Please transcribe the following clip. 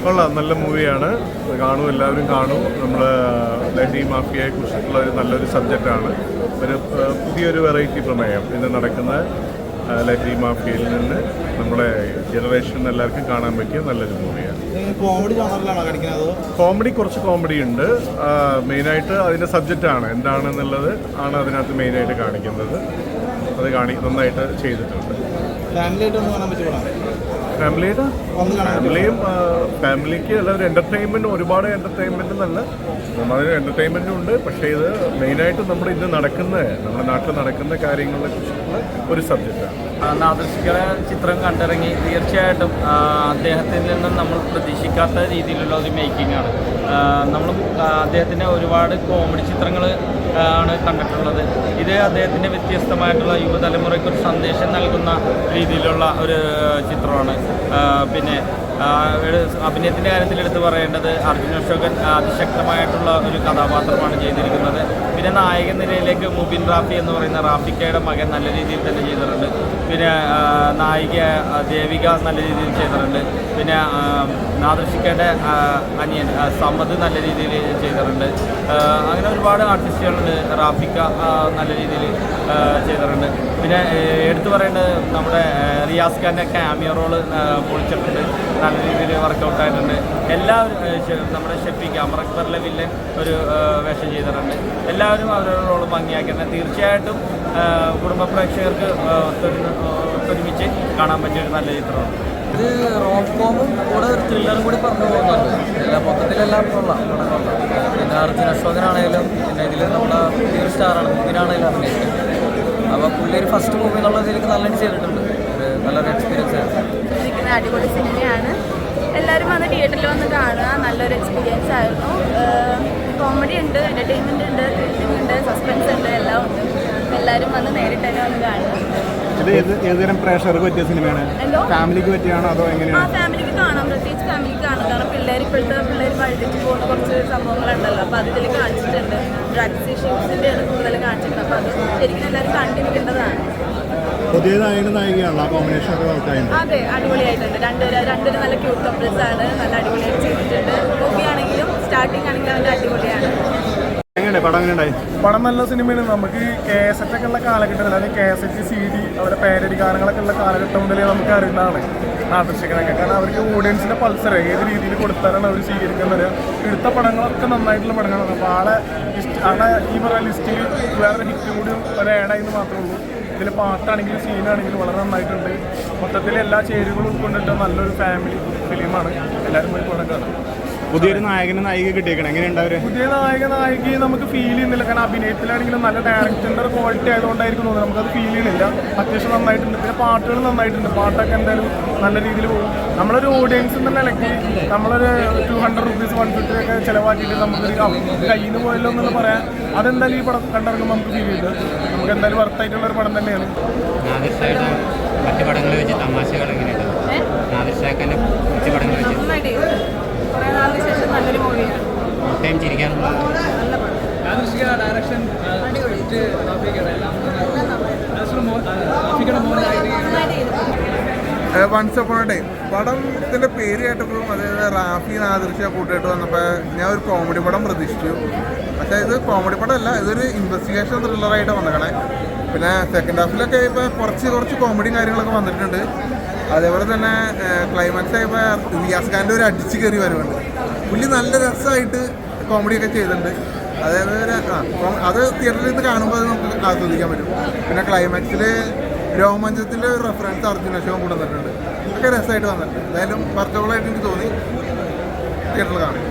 കൊള്ളാം, നല്ല മൂവിയാണ്. കാണൂ, എല്ലാവരും കാണൂ. നമ്മൾ ലഹരി മാഫിയയെ കുറിച്ചിട്ടുള്ള ഒരു നല്ലൊരു സബ്ജക്റ്റാണ്. ഒരു പുതിയൊരു വെറൈറ്റി പ്രമേയം ഇന്ന് നടക്കുന്ന ലഹരി മാഫിയയിൽ നിന്ന് നമ്മുടെ ജനറേഷൻ എല്ലാവർക്കും കാണാൻ പറ്റിയ നല്ലൊരു മൂവിയാണ്. കോമഡി കുറച്ച് കോമഡി ഉണ്ട്. മെയിനായിട്ട് അതിൻ്റെ സബ്ജക്റ്റാണ് എന്താണെന്നുള്ളത് ആണ് അതിനകത്ത് മെയിനായിട്ട് കാണിക്കുന്നത്. അത് നന്നായിട്ട് ചെയ്തിട്ടുണ്ട്. ഫാമിലിക്ക് അല്ല, ഒരു എൻ്റർടൈൻമെൻറ്റ്, ഒരുപാട് എൻ്റർടൈൻമെൻറ്റ് നല്ല അതിന് എൻ്റർടൈൻമെൻറ്റും ഉണ്ട്. പക്ഷേ ഇത് മെയിനായിട്ട് നമ്മുടെ നമ്മുടെ നാട്ടിൽ നടക്കുന്ന കാര്യങ്ങളെ കുറിച്ചുള്ള ഒരു സബ്ജക്റ്റാണ്. നാദൃശിയുടെ ചിത്രം കണ്ടിറങ്ങി തീർച്ചയായിട്ടും അദ്ദേഹത്തിൽ നിന്നും നമ്മൾ പ്രതീക്ഷിക്കാത്ത രീതിയിലുള്ള ഒരു മേക്കിംഗ് ആണ്. നമ്മൾ അദ്ദേഹത്തിൻ്റെ ഒരുപാട് കോമഡി ചിത്രങ്ങൾ ആണ് കണ്ടിട്ടുള്ളത്. ഇത് അദ്ദേഹത്തിൻ്റെ വ്യത്യസ്തമായിട്ടുള്ള യുവതലമുറയ്ക്ക് ഒരു സന്ദേശം നൽകുന്ന രീതിയിലുള്ള ഒരു ചിത്രമാണ്. പിന്നെ അഭിനയത്തിൻ്റെ കാര്യത്തിൽ എടുത്ത് പറയേണ്ടത് അർജുൻ അശോകൻ അതിശക്തമായിട്ടുള്ള ഒരു കഥാപാത്രമാണ് ചെയ്തിരിക്കുന്നത്. പിന്നെ നായക നിരയിലേക്ക് മുബിൻ റാഫി എന്ന് പറയുന്ന റാഫിക്കയുടെ മകൻ നല്ല രീതിയിൽ തന്നെ ചെയ്തിട്ടുണ്ട്. പിന്നെ നായിക ദേവിക നല്ല രീതിയിൽ ചെയ്തിട്ടുണ്ട്. പിന്നെ നാദൃശിക്കയുടെ അനിയൻ സമദ് നല്ല രീതിയിൽ ചെയ്തിട്ടുണ്ട്. അങ്ങനെ ഒരുപാട് ആർട്ടിസ്റ്റുകളുണ്ട്. റാഫിക്ക നല്ല രീതിയിൽ ചെയ്തിട്ടുണ്ട്. പിന്നെ എടുത്തു പറയേണ്ടത് നമ്മുടെ റിയാസ് ഖാൻ്റെ ക്യാമിയോ റോള് പൊളിച്ചിട്ടുണ്ട്, നല്ല രീതിയിൽ വർക്കൗട്ടായിട്ടുണ്ട്. എല്ലാവരും നമ്മുടെ ഷെഫീഖ് അമറക്ബറിലെ വില്ലൻ ഒരു വേഷം ചെയ്തിട്ടുണ്ട്. എല്ലാവരും അവരുടെ റോള് ഭംഗിയാക്കിയിട്ടുണ്ട്. തീർച്ചയായിട്ടും കുടുംബ പ്രേക്ഷകർക്ക് ഒത്തൊരുമിച്ച് കാണാൻ പറ്റിയൊരു നല്ല ചിത്രമാണ്. ഇത് റോംകോമും കൂടെ ഒരു ത്രില്ലറും കൂടി പറഞ്ഞു പോകുന്നുണ്ട്. മൊത്തത്തിലെല്ലാം കൊള്ളാം. പിന്നെ അർജുൻ അശോകനാണേലും പിന്നെ ഇതിൽ നമ്മുടെ പുതിയൊരു സ്റ്റാറാണ് മുബിനാണേലും അഭിനയിക്കുന്നത്. അപ്പോൾ പുള്ളി ഒരു ഫസ്റ്റ് മൂവി എന്നുള്ള ഇതിലേക്ക് നല്ലതായിട്ട് ചെയ്തിട്ടുണ്ട്. നല്ലൊരു എക്സ്പീരിയൻസ് ആയിരുന്നു. അടിപൊളി സിനിമയാണ്. എല്ലാവരും വന്ന് തിയേറ്ററിൽ വന്ന് കാണുക. നല്ലൊരു എക്സ്പീരിയൻസ് ആയിരുന്നു. കോമഡി ഉണ്ട്, എൻ്റർടൈൻമെൻറ്റ് ഉണ്ട്, ത്രില്ലിംഗ് ഉണ്ട്, സസ്പെൻസ് ഉണ്ട്, എല്ലാം ഉണ്ട്. എല്ലാവരും വന്ന് നേരിട്ട് തന്നെ വന്ന് കാണുക. ഇത് ഏതുതരം പ്രേക്ഷകർക്ക് പറ്റിയ സിനിമയാണ്? ഫാമിലിക്ക് പറ്റിയാണോ അതോ എങ്ങനെയാണ്? ഫാമിലിക്ക് കാണാം, പ്രത്യേകിച്ച് ഫാമിലിക്ക് കാണാം. കാരണം ഇപ്പോഴത്തെ പിള്ളേർ വഴിതെറ്റി പോകുന്ന കുറച്ച് സംഭവങ്ങളുണ്ടല്ലോ. അപ്പോൾ അതിൽ കാണിച്ചിട്ടുണ്ട്. ഡ്രഗ്സ് ഇഷ്യൂസിൻ്റെയാണ് കൂടുതൽ കാണിച്ചിട്ടുണ്ട്. അപ്പോൾ അത് ശരിക്കും എല്ലാവരും കണ്ടിരിക്കേണ്ടതാണ്. പുതിയ നായികയാണല്ലോ, കോമ്പിനേഷൻ ഒക്കെ വർക്കായിട്ടുണ്ട്. അതെ, അടിപൊളിയായിട്ടുണ്ട്. രണ്ടുപേരും നല്ല ക്യൂട്ട് കപ്പിൾസ് ആണ്. നല്ല അടിപൊളിയായിട്ട് ചെയ്തിട്ടുണ്ട്. മൂവിയാണെങ്കിലും സ്റ്റാർട്ടിങ് ആണെങ്കിലും അതിൻ്റെ അടിപൊളിയാണ്. പടം നല്ല സിനിമയാണ്. നമുക്ക് KSET ഒക്കെ ഉള്ള കാലഘട്ടം, അതായത് KSET CD അവരുടെ പേരടി ഗാനങ്ങളൊക്കെ ഉള്ള കാലഘട്ടം മുതലേ നമുക്ക് അറിയുന്നതാണ് നാദൃശിക്കനൊക്കെ. കാരണം അവർക്ക് ഓഡിയൻസിൻ്റെ പൾസർ ഏത് രീതിയിൽ കൊടുത്താലാണ് അവർ സ്വീകരിക്കുന്നത്. എടുത്ത പടങ്ങളൊക്കെ നന്നായിട്ടുള്ള പടങ്ങളാണ്. അപ്പോൾ ആളെ ഈ പറയുന്ന ലിസ്റ്റിൽ വേറെ ഹിറ്റും കൂടി ഒരു ആഡായെന്ന് മാത്രമേ ഉള്ളൂ. ഇതിൽ പാട്ടാണെങ്കിലും സീനാണെങ്കിലും വളരെ നന്നായിട്ടുണ്ട്. മൊത്തത്തിൽ എല്ലാ ചേരുവകളും ഉൾക്കൊണ്ടിട്ട് നല്ലൊരു ഫാമിലി ഫിലിമാണ്. എല്ലാവരും പോയി പടം കാണാം. പുതിയൊരു നായിക കിട്ടിയേക്കണം. എങ്ങനെയുണ്ട് അവർ? പുതിയ നായിക നമുക്ക് ഫീൽ ചെയ്യുന്നില്ല. കാരണം അഭിനയത്തിലാണെങ്കിലും നല്ല ഡയറക്ടറിൻ്റെ ക്വാളിറ്റി ആയതുകൊണ്ടായിരിക്കും തോന്നുന്നത്. നമുക്കത് ഫീൽ ചെയ്യുന്നില്ല. അത്യാവശ്യം നന്നായിട്ടുണ്ട്. പിന്നെ പാട്ടുകൾ നന്നായിട്ടുണ്ട്. പാട്ടൊക്കെ എന്തായാലും നല്ല രീതിയിൽ പോകും. നമ്മളൊരു ഓഡിയൻസ് എന്ന നിലയ്ക്ക് നമ്മളൊരു 200 rupees 150 ഒക്കെ ചിലവാക്കിയിട്ട് നമുക്കൊരു കയ്യിൽ നിന്ന് പോയല്ലോ എന്നൊന്ന് പറയാൻ അതെന്തായാലും ഈ പടം കണ്ടിറങ്ങുമ്പോൾ നമുക്ക് ഫീൽ ചെയ്ത് നമുക്ക് എന്തായാലും വർത്തായിട്ടുള്ളൊരു പടം തന്നെയാണ്. മറ്റു പടങ്ങൾ വെച്ച് തമാശകൾ എങ്ങനെയുണ്ട്? നാദിർഷാഖിന്റെ മറ്റു പടങ്ങൾ വെച്ച് കുറേ നാളിന് ശേഷം നല്ലൊരു മൂവിയാണ്. ടൈം ചിരിക്കാനുള്ള direction once upon a time പടത്തിൻ്റെ പേര് കേട്ടപ്പോഴും അതായത് റാഫി നാദിർഷ കൂട്ടായിട്ട് വന്നപ്പോൾ ഞാൻ ഒരു കോമഡി പടം പ്രതീക്ഷിച്ചു. പക്ഷേ ഇത് കോമഡി പടമല്ല, ഇതൊരു ഇൻവെസ്റ്റിഗേഷൻ ത്രില്ലറായിട്ട് വന്നേക്കണേ. പിന്നെ സെക്കൻഡ് ഹാഫിലൊക്കെ ഇപ്പോൾ കുറച്ച് കോമഡിയും കാര്യങ്ങളൊക്കെ വന്നിട്ടുണ്ട്. അതേപോലെ തന്നെ ക്ലൈമാക്സ് ആയപ്പോൾ റിയാസ് ഖാൻ്റെ ഒരു അടിച്ച് കയറി വരുന്നുണ്ട്. പുള്ളി നല്ല രസമായിട്ട് കോമഡിയൊക്കെ ചെയ്തിട്ടുണ്ട്. അതായത് അത് തിയേറ്ററിൽ നിന്ന് കാണുമ്പോൾ അത് നമുക്ക് ആസ്വദിക്കാൻ പറ്റും. പിന്നെ ക്ലൈമാക്സിൽ രോമാഞ്ചത്തിൻ്റെ ഒരു റെഫറൻസ് അർജുൻ അശോകൻ കൊണ്ടുവന്നിട്ടുണ്ട്. ഒക്കെ രസമായിട്ട് വന്നിട്ടുണ്ട്. എന്തായാലും വർക്കബിളായിട്ട് എനിക്ക് തോന്നി. തിയേറ്ററിൽ കാണും.